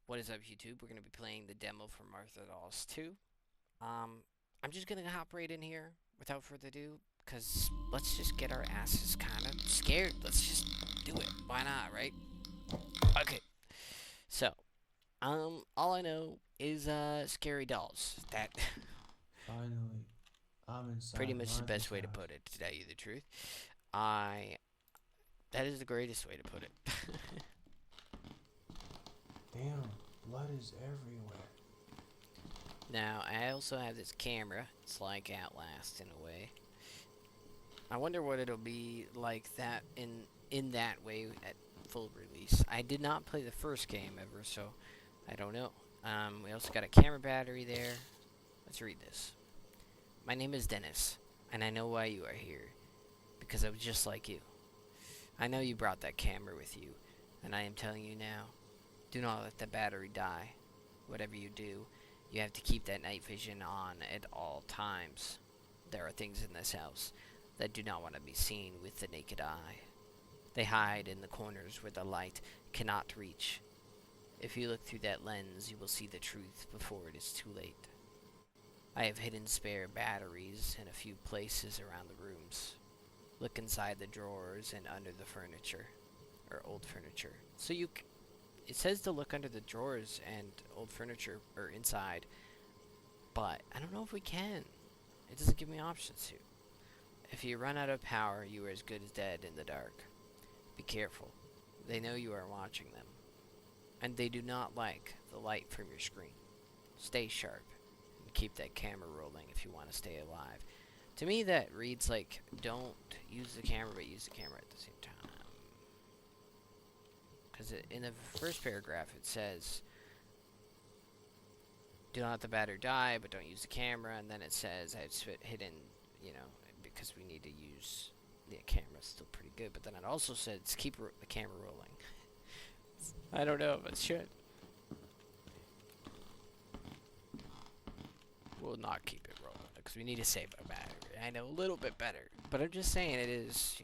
What is up, YouTube? We're gonna be playing the demo for Martha Dolls 2. I'm just gonna hop right in here without further ado, cause let's just get our asses kind of scared. Let's just do it. Why not, right? Okay. So, all I know is scary dolls. That Finally, I'm pretty inside much the best Martha's way to house. put it. To tell you the truth, I that is the greatest way to put it. Damn, blood is everywhere. Now, I also have this camera. It's like Outlast in a way. I wonder what it'll be like that in that way at full release. I did not play the first game ever, so I don't know. We also got a camera battery there. Let's read this. My name is Dennis, and I know why you are here. Because I was just like you. I know you brought that camera with you, and I am telling you now, do not let the battery die. Whatever you do, you have to keep that night vision on at all times. There are things in this house that do not want to be seen with the naked eye. They hide in the corners where the light cannot reach. If you look through that lens, you will see the truth before it is too late. I have hidden spare batteries in a few places around the rooms. Look inside the drawers and under the furniture, or old furniture. It says to look under the drawers and old furniture, or inside, but I don't know if we can. It doesn't give me options to. If you run out of power, you are as good as dead in the dark. Be careful. They know you are watching them, and they do not like the light from your screen. Stay sharp, and keep that camera rolling if you want to stay alive. To me, that reads like don't use the camera, but use the camera at the same time. Because in the first paragraph, it says, do not let the battery die, but don't use the camera. And then it says, it's hidden, because we need to use the camera. Still pretty good. But then it also says, keep the camera rolling. I don't know if it should. We'll not keep it rolling because we need to save our battery. I know a little bit better, but I'm just saying it is,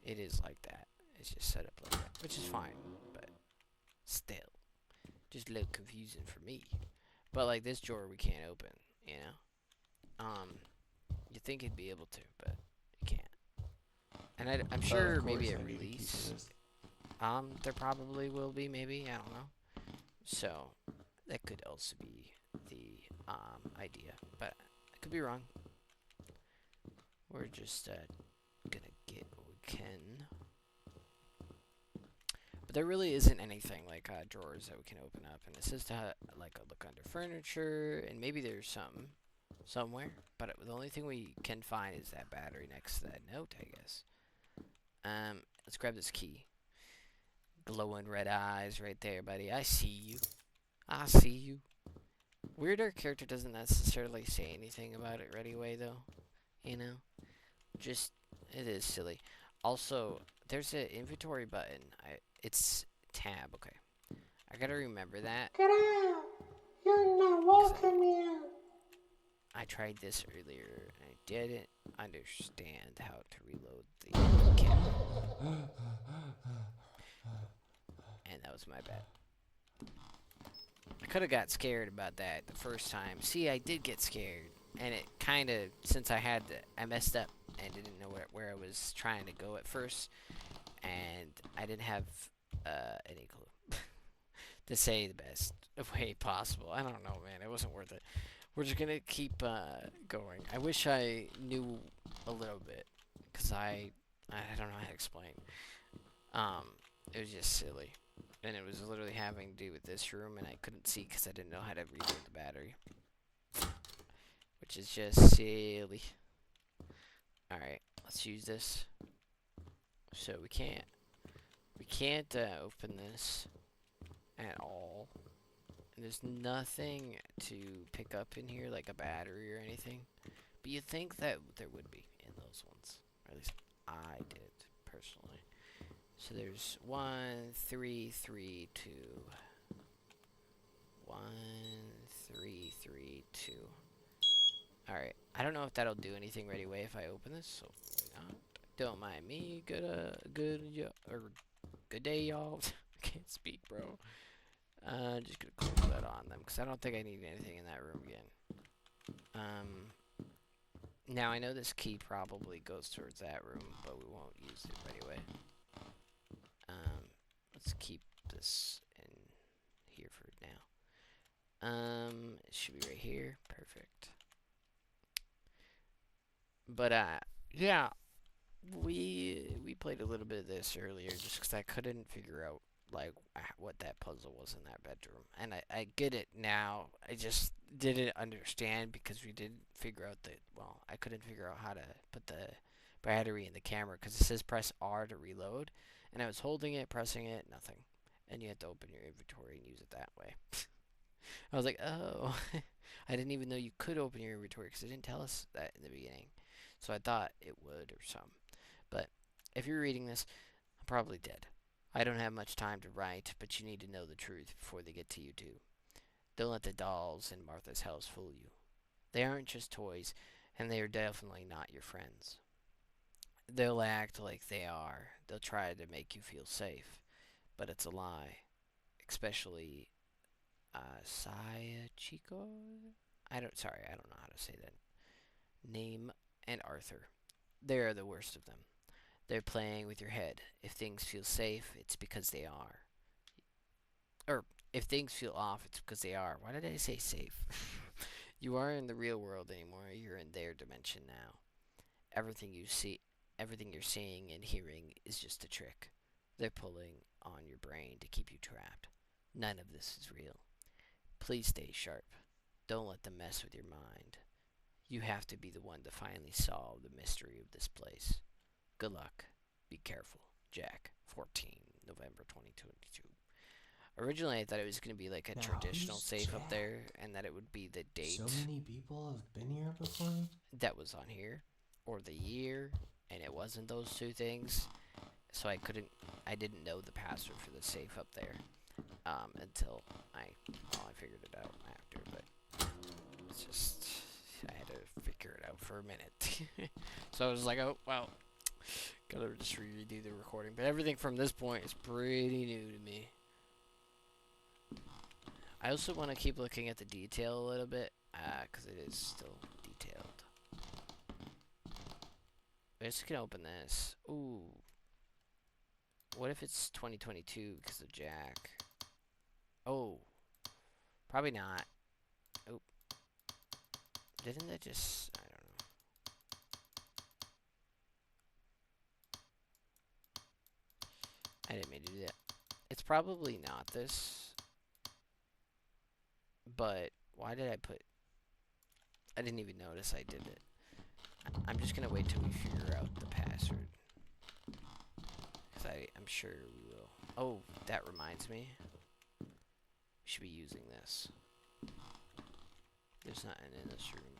it is like that. It's just set up like that, which is fine, but still, just a little confusing for me. But like this drawer, we can't open, you know. You think it'd be able to, but you can't. And I'm Of sure maybe course, at I need to keep release, this. there probably will be, maybe I don't know. So that could also be the idea, but I could be wrong. We're just gonna get what we can. But there really isn't anything like drawers that we can open up, and it says to like look under furniture, and maybe there's something somewhere. But the only thing we can find is that battery next to that note, I guess. Let's grab this key. Glowing red eyes right there, buddy. I see you. I see you. Weird our character doesn't necessarily say anything about it right away, though. You know? Just, it is silly. Also, there's an inventory button. It's tab, okay. I gotta remember that. Get out! You're not Because welcome here. I tried this earlier, and I didn't understand how to reload the camera. And that was my bad. I could have got scared about that the first time. See, I did get scared, and it kind of since I messed up and didn't know where I was trying to go at first, and I didn't have any clue to say the best way possible. I don't know, man. It wasn't worth it. We're just gonna keep going. I wish I knew a little bit, cause I don't know how to explain. Um, it was just silly. And it was literally having to do with this room, and I couldn't see because I didn't know how to reload the battery. Which is just silly. Alright, let's use this. So we can't open this at all. And there's nothing to pick up in here, like a battery or anything. But you'd think that there would be in those ones. Or at least I did, personally. So there's 1, 3, 3, 2. 1, 3, 3, 2. Alright. I don't know if that'll do anything right away if I open this, so why not? Don't mind me. Good day, y'all. I can't speak, bro. Just gonna close that on them because I don't think I need anything in that room again. Now I know this key probably goes towards that room, but we won't use it anyway. Let's keep this in here for now. It should be right here. Perfect. But yeah, we played a little bit of this earlier just because I couldn't figure out like what that puzzle was in that bedroom, and I get it now. I just didn't understand because we didn't figure out I couldn't figure out how to put the battery in the camera because it says press R to reload, and I was holding it, pressing it, nothing, and you had to open your inventory and use it that way. I was like, oh, I didn't even know you could open your inventory because it didn't tell us that in the beginning, so I thought it would or some. But if you're reading this, I'm probably dead. I don't have much time to write, but you need to know the truth before they get to you too. Don't let the dolls in Martha's house fool you. They aren't just toys, and they are definitely not your friends. They'll act like they are. They'll try to make you feel safe, but it's a lie. Especially, Sayachiko? I don't know how to say that name, and Arthur. They are the worst of them. They're playing with your head. If things feel safe, it's because they are. Or, if things feel off, it's because they are. Why did I say safe? You aren't in the real world anymore. You're in their dimension now. Everything you're seeing and hearing is just a trick. They're pulling on your brain to keep you trapped. None of this is real. Please stay sharp. Don't let them mess with your mind. You have to be the one to finally solve the mystery of this place. Good luck. Be careful. Jack, 14, November 2022. Originally, I thought it was going to be like a Now, traditional who's safe up Jack? there, and that it would be the date So many people have been here before me? that was on here, or the year, and it wasn't those two things. So I didn't know the password for the safe up there, until I figured it out after, but it's just, I had to figure it out for a minute. So I was like, oh, well, gotta just redo the recording. But everything from this point is pretty new to me. I also want to keep looking at the detail a little bit, because it is still detailed. I just can open this. Ooh. What if it's 2022 because of Jack? Oh. Probably not. Oh. Didn't that just... I don't know. I didn't mean to do that. It's probably not this. But why did I put... I didn't even notice I did it. I'm just going to wait till we figure out the password. Because I'm sure we will. Oh, that reminds me. We should be using this. There's nothing in this room.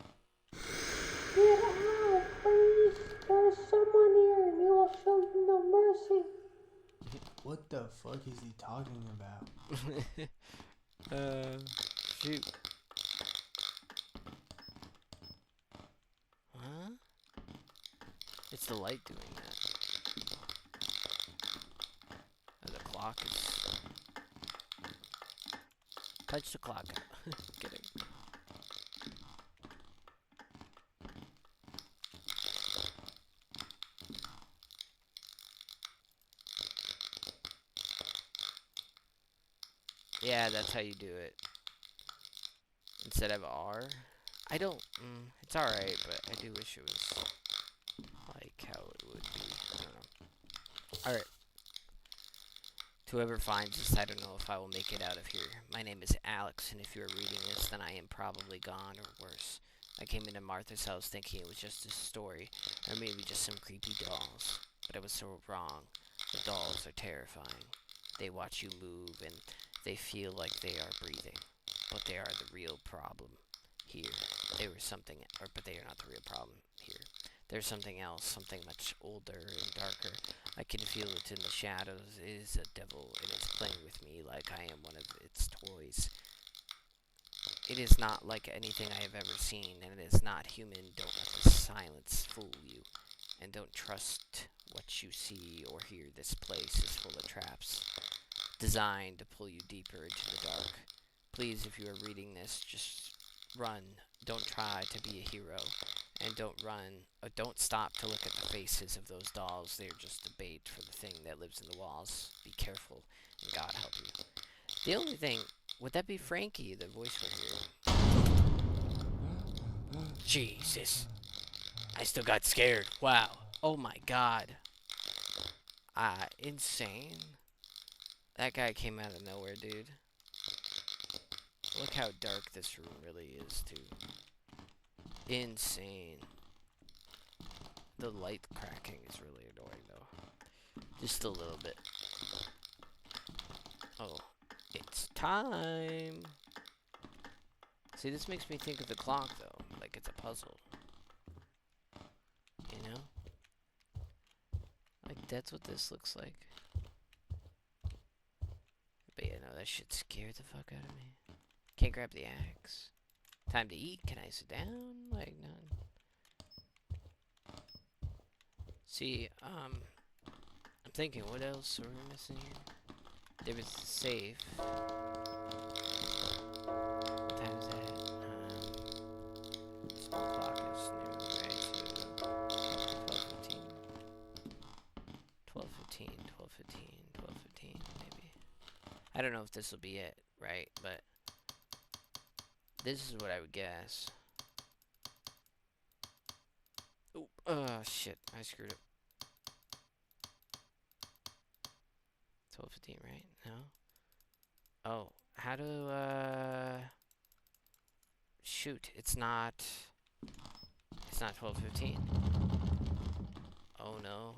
Get out, please. There's someone here and he will show you no mercy. What the fuck is he talking about? Shoot. Huh? It's the light doing that. Oh, the clock is... Touch the clock. Kidding. Yeah, that's how you do it. Instead of R. I don't... it's alright, but I do wish it was like how it would be. I don't know. Alright. To whoever finds this, I don't know if I will make it out of here. My name is Alex, and if you are reading this, then I am probably gone, or worse. I came into Martha's house thinking it was just a story, or maybe just some creepy dolls. But I was so wrong. The dolls are terrifying. They watch you move, and they feel like they are breathing. But they are the real problem here. But they are not the real problem here. There's something else, something much older and darker. I can feel it in the shadows. It is a devil. It is playing with me like I am one of its toys. It is not like anything I have ever seen, and it is not human. Don't let the silence fool you. And don't trust what you see or hear. This place is full of traps. designed to pull you deeper into the dark. Please, if you are reading this, just run. Don't try to be a hero. And don't run, or don't stop to look at the faces of those dolls. They're just a bait for the thing that lives in the walls. Be careful, and God help you. The only thing, would that be Frankie, the voice we're hearing? Jesus. I still got scared. Wow. Oh my God. Insane. That guy came out of nowhere, dude. Look how dark this room really is, too. Insane. The light cracking is really annoying, though. Just a little bit. Oh. It's time! See, this makes me think of the clock, though. Like it's a puzzle. You know? Like, that's what this looks like. But yeah, no, that shit scared the fuck out of me. Can't grab the axe. Time to eat. Can I sit down? Like, none. See, I'm thinking, what else are we missing here? There was the safe. What time is that? Small clock is noon, right? So 12:15. 12:15, maybe. I don't know if this will be it, right? But this is what I would guess. Oh, shit. I screwed up. 12:15, right? No? Oh, how to, shoot, it's not 12:15. Oh, no.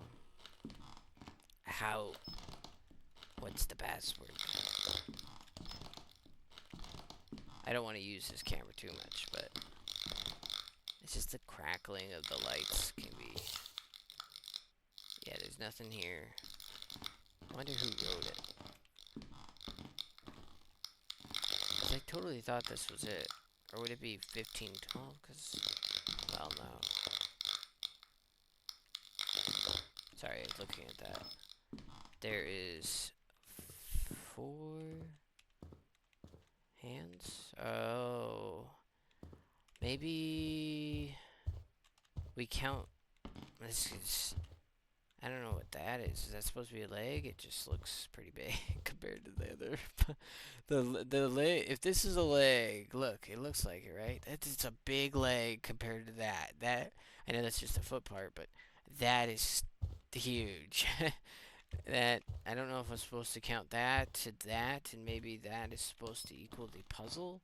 How? What's the password? I don't want to use this camera too much, but it's just the crackling of the lights can be... Yeah, there's nothing here. I wonder who wrote it. 'Cause I totally thought this was it. Or would it be 1512? Because, well, no. Sorry, I was looking at that. There is 4 hands. Oh. Maybe we count. This is... I don't know what that is. Is that supposed to be a leg? It just looks pretty big compared to the other. the leg. If this is a leg, look, it looks like it, right? It's a big leg compared to that. That, I know that's just a foot part, but that is huge. That, I don't know if I'm supposed to count that to that, and maybe that is supposed to equal the puzzle,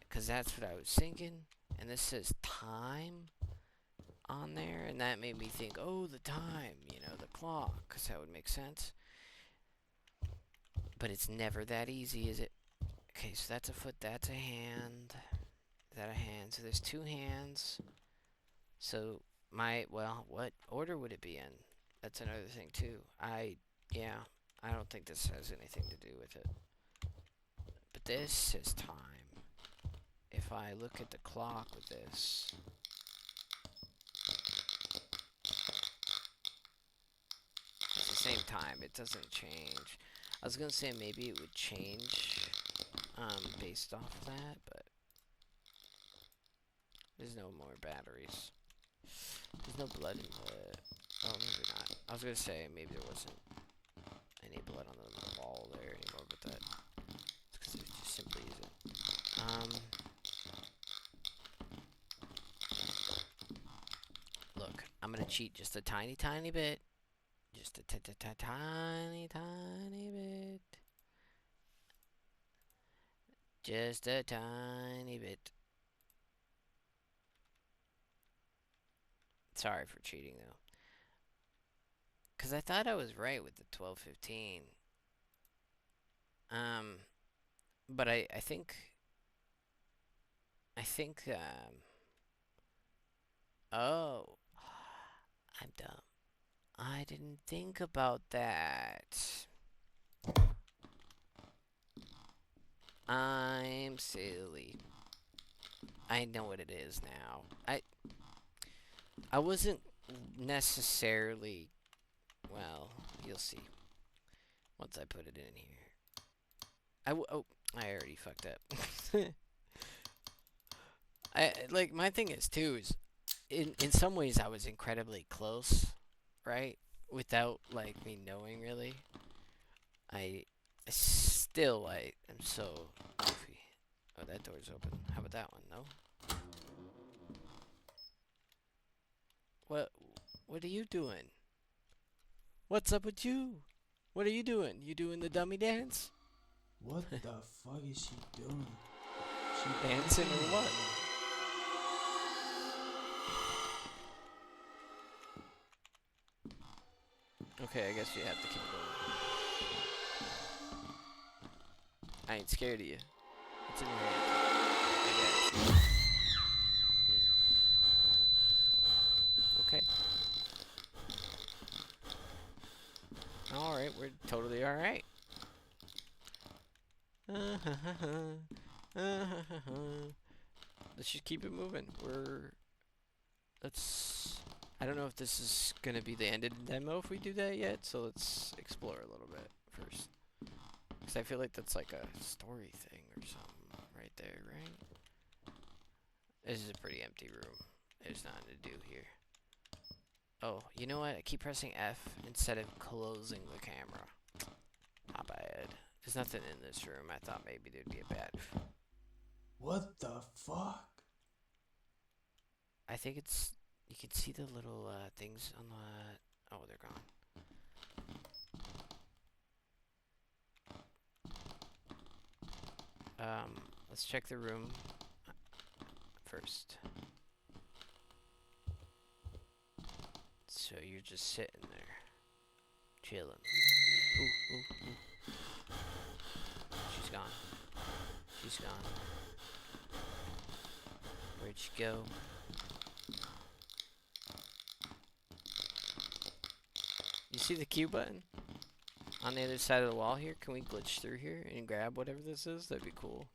because that's what I was thinking. And this says time on there, and that made me think, oh, the time, you know, the clock, because that would make sense. But it's never that easy, is it? Okay, so that's a foot, that's a hand. Is that a hand? So there's 2 hands. So well, what order would it be in? That's another thing too. Yeah, I don't think this has anything to do with it. But this is time. If I look at the clock with this, it's the same time. It doesn't change. I was gonna say maybe it would change based off of that, but there's no more batteries. There's no blood in the... Oh, maybe not. I was gonna say maybe there wasn't any blood on the wall there anymore, but that... It's because there just simply isn't. Look, I'm gonna cheat just a tiny, tiny bit. Just a tiny, tiny bit. Just a tiny bit. Sorry for cheating, though. Because I thought I was right with the 12:15. But I think... Oh. I'm dumb. I didn't think about that. I'm silly. I know what it is now. I wasn't necessarily... Well, you'll see. Once I put it in here. Oh, I already fucked up. Like my thing is too is in some ways I was incredibly close, right? Without like me knowing really. I still am so goofy. Oh, that door's open. How about that one? No. What what are you doing? What's up with you? What are you doing? You doing the dummy dance? What the fuck is she doing? She Dancing or what? Okay, I guess you have to keep going. I ain't scared of you. What's in your hand? I got it. Okay. Alright, we're totally alright. Let's just keep it moving. Let's... I don't know if this is going to be the end of the demo if we do that yet, so let's explore a little bit first. Because I feel like that's like a story thing or something right there, right? This is a pretty empty room. There's nothing to do here. Oh, you know what? I keep pressing F instead of closing the camera. My bad. There's nothing in this room. I thought maybe there'd be a bad... What the fuck? I think it's... You can see the little things on the... Oh, they're gone. Let's check the room first. So you're just sitting there, chilling. Ooh, ooh, ooh. She's gone. She's gone. Where'd she go? You see the Q button? On the other side of the wall here? Can we glitch through here and grab whatever this is? That'd be cool.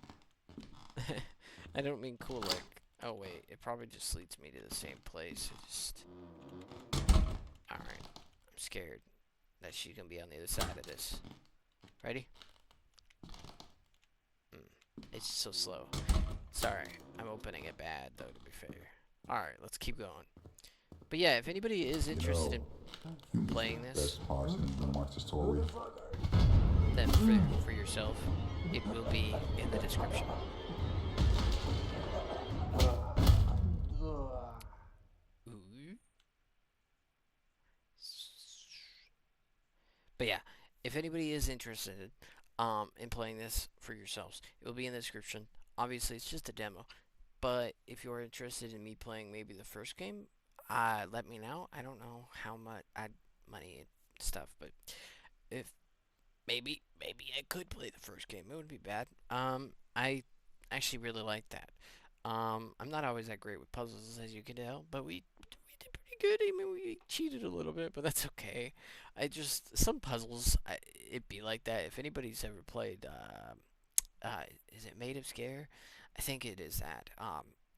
I don't mean cool like... Oh wait, it probably just leads me to the same place. Alright. I'm scared that she's gonna be on the other side of this. Ready? It's so slow. Sorry, I'm opening it bad though, to be fair. Alright, let's keep going. But yeah, if anybody is interested in playing this, then for yourself, it will be in the description. Ooh. But yeah, if anybody is interested in playing this for yourselves, it will be in the description. Obviously, it's just a demo. But if you're interested in me playing maybe the first game, let me know. I don't know how much money and stuff, but if maybe I could play the first game. It wouldn't be bad. I actually really like that. I'm not always that great with puzzles, as you can tell, but we did pretty good. I mean, we cheated a little bit, but that's okay. Some puzzles, it'd be like that. If anybody's ever played, is it Made of Scare? I think it is that.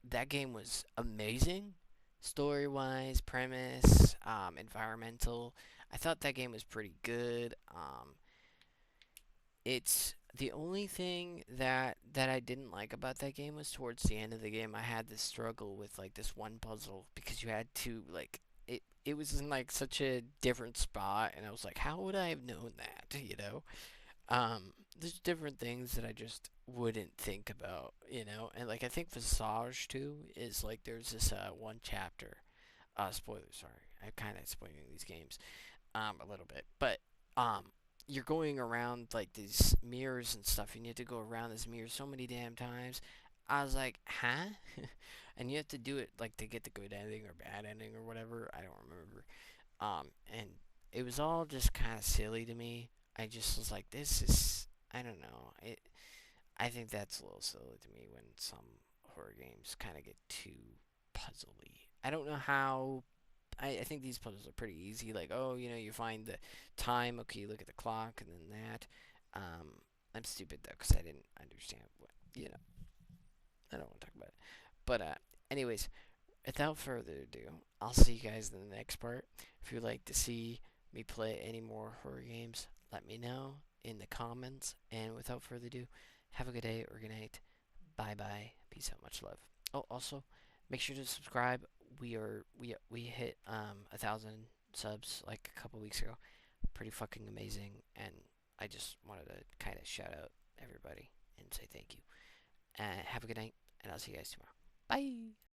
That game was amazing, story-wise, premise, environmental. I thought that game was pretty good. It's the only thing that I didn't like about that game was towards the end of the game I had this struggle with like this one puzzle because you had to like it was in like such a different spot and I was like, how would I have known that, you know? There's different things that I just wouldn't think about, you know? And like I think Visage too is like there's this one chapter. Spoilers, sorry. I'm kind of spoiling these games a little bit. But you're going around like these mirrors and stuff. You need to go around this mirror so many damn times. I was like, huh? And you have to do it like to get the good ending or bad ending or whatever. I don't remember. And it was all just kind of silly to me. I just was like, this is, I don't know. I think that's a little silly to me when some horror games kind of get too puzzly. I don't know how. I think these puzzles are pretty easy. Like, oh, you know, you find the time. Okay, you look at the clock, and then that. I'm stupid though, cause I didn't understand what, you know. I don't want to talk about it. But anyways, without further ado, I'll see you guys in the next part. If you'd like to see me play any more horror games, let me know. in the comments. And without further ado, have a good day or good night. Bye bye. Peace out. Much love. Oh, also, make sure to subscribe. We hit 1,000 subs like a couple weeks ago. Pretty fucking amazing. And I just wanted to kind of shout out everybody and say thank you. Have a good night, and I'll see you guys tomorrow. Bye.